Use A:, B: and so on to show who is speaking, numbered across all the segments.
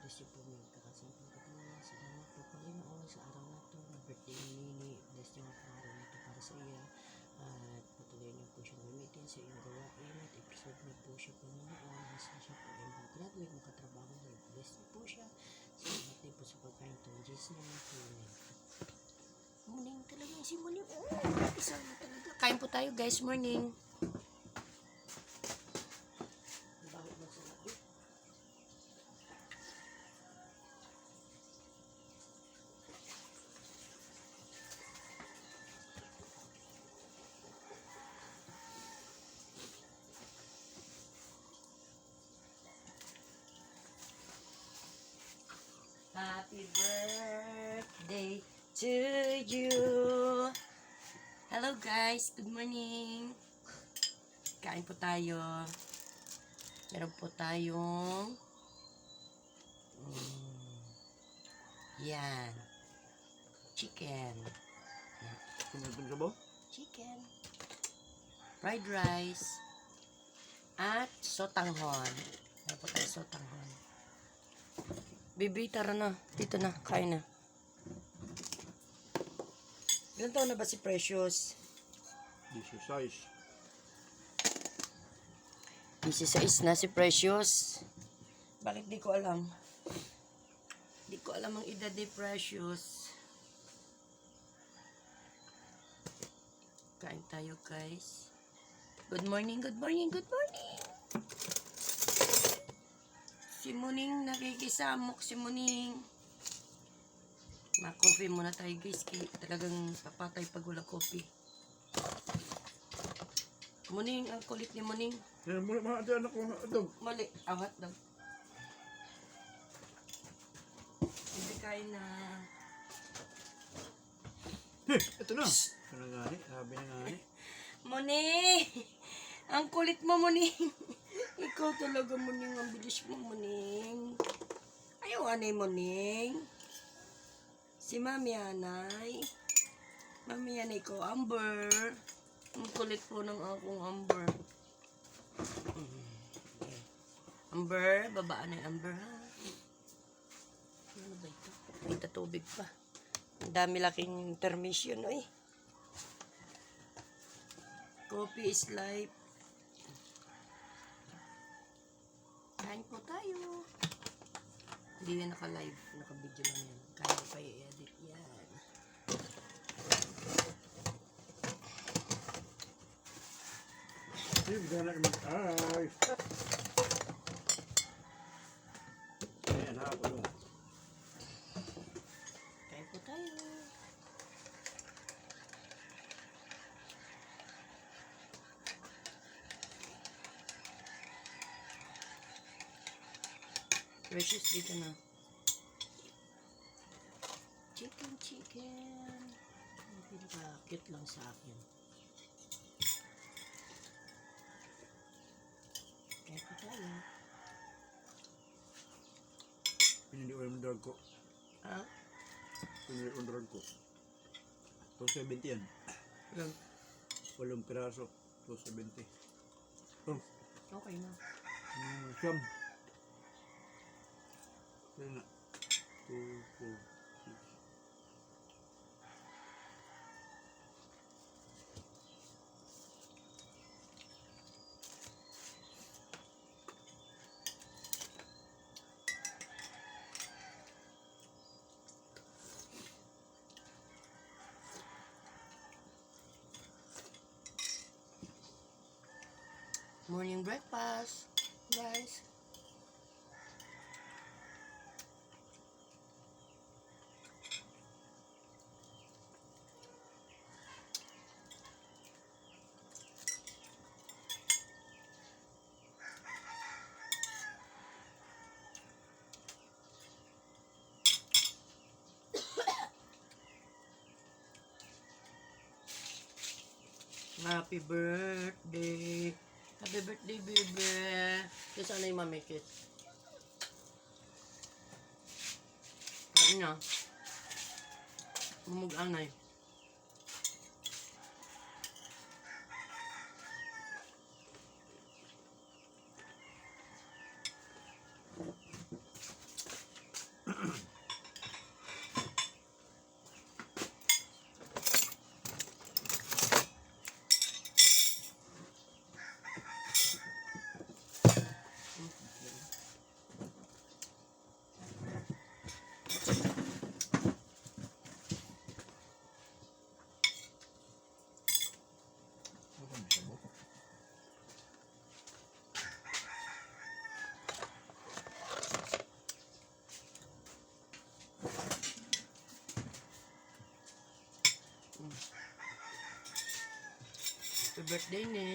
A: bless you po may kakasampang katunayan. Salamat po Panginoon sa araw na to, na birthday ni Nini. Bless niyo ang araw na to para sa iya. At patuloy niyo po siyang gamitin sa iyong gawain at i-preserve niyo po siya Panginoon. Hasta siya po ay mag-graduate, makatrabaho niyo. Bless niyo po siya. Salamat din po sa pagkain to. In Jesus' name, amen. Morning talaga si Morning. Isa na talaga. Kain po tayo guys, morning. Happy birthday to you. Hello guys, good morning. Kain po tayo. Meron po tayong yan. Chicken.
B: Kumain ka ba?
A: Chicken. Fried rice. At sotanghon. Meron po tayo sotanghon. Bibi, tara na. Dito na. Kain na. Ilan taon na ba si Precious?
B: 16.
A: 16 na si Precious. Bakit di ko alam? Di ko alam ang edad ni Precious. Kain tayo guys. Good morning, good morning, good morning. Si Muning, nakikisamok si Muning. Ma-coffee muna tayo guys. Talagang papatay pag wala coffee. Muning, ang kulit ni Muning.
B: Yan, mga anak ko, hotdog.
A: Mali, awat daw. Hindi kain na.
B: Ito na. Ito na gani, sabi na gani.
A: Muning! Ang kulit mo, Muning. Ikaw talaga, Muning. Ang bilis mo, Muning. Ayaw, anay, Muning. Si Mami Anay. Mami Anay ko, Amber. Ang kulit po ng akong Amber. Amber, babaan na Amber, ha? Ano ba ito? May tatubig pa. Ang dami laking intermission, oy. Coffee is life. Kain po tayo. Hindi yan naka-live. Naka-video lang yan. Kaya pa i-edit yan.
B: Sige, gana ka mag-ay. Ayan, hapon mo.
A: Kain po tayo. Precious, dito na. Chicken, chicken. Ang pinaka-cute lang sa akin. Kaya po tayo.
B: Pinili ko yung drug ko.
A: Ha?
B: Pinili ko yung drug ko. 270 yan.
A: Lang.
B: 8 piraso. 270. Oh,
A: Okay na.
B: siyam. Yan na. 2, 4, 6.
A: Morning breakfast, guys. Happy birthday. Happy birthday, baby. Kasi ano yung mamikit? Kain na. Mumug-anay. birthday, ne.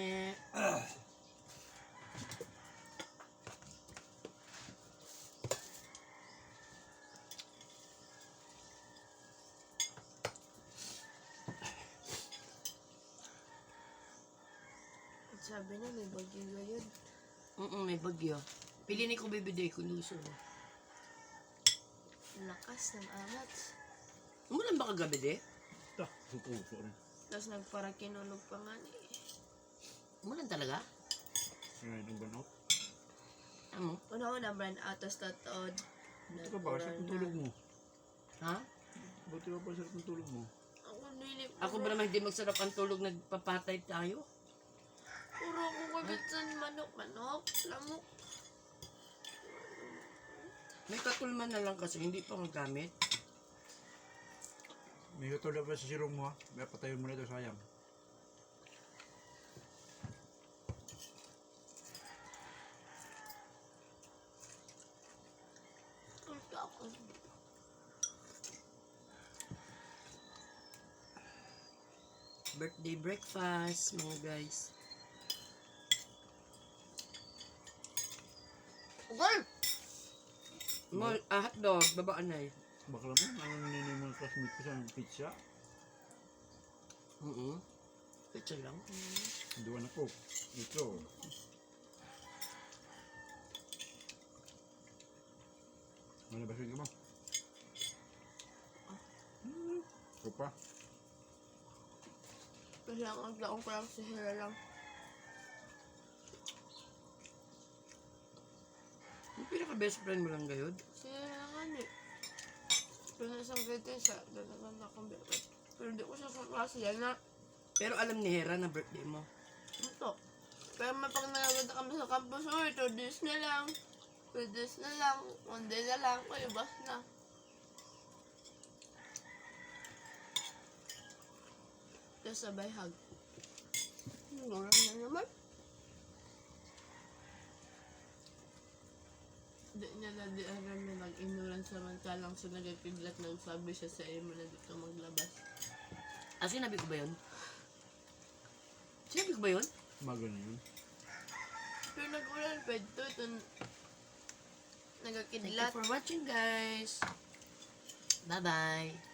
C: Sabi na may bagyo ngayon.
A: May bagyo. Pili ni ko bibigay ko luso.
C: Lakas ng amat.
A: Umulan ba kagabi, de?
B: Ta, sukuso rin.
C: Tapos nagparang kinulog pa nga ni.
A: Umulan talaga?
B: Ngayon ang banot.
A: Ano?
C: Una-una brand out tapos tatod.
B: Ito ba, sa tulog mo?
A: Ha?
B: Buti ba pa sa tulog mo?
C: Ako nilip.
A: Ako ba naman hindi magsarap ang tulog, nagpapatay tayo?
C: Puro ako kagat sa manok-manok. Lamok.
A: May katulman na lang kasi, hindi pa magamit.
B: May katulog ba sa sirong mo ha? May patayin mo na ito, sayang.
C: Ito ako.
A: Birthday breakfast, mga guys.
C: Okay!
A: Hotdog, babaan na eh.
B: Bakla mo, ano nini mo classmate ko sa pizza?
A: Pizza lang.
B: Duwan ako. Ito. Ano ba sige mo? Ito pa.
C: Kasi ang aglaong ko lang si Hira lang.
A: Yung pinaka-best friend mo lang gayod?
C: Si Hira nga ni. Pero isang gete siya. Dalagan na akong bebet. Pero di ko siya kaklase yan na.
A: Pero alam ni Hera na birthday mo.
C: Ito. Pero may pag nagaganda kami sa campus, uy, 2 days na lang. 2 days na lang. 1 day na lang. Uy, bas na. Tapos sabay hug. Murang na naman. Di niya na di aram na nag-inulan samantalang sa nagkakidlat na sabi siya sa iyo mo na dito maglabas.
A: Sinabi ko ba yun? Sinabi ko ba yun?
B: Maga na yun.
C: Pero nag-ulan pa ito.
A: Thank you
C: Nagkakidlat.
A: for watching, guys. Bye-bye.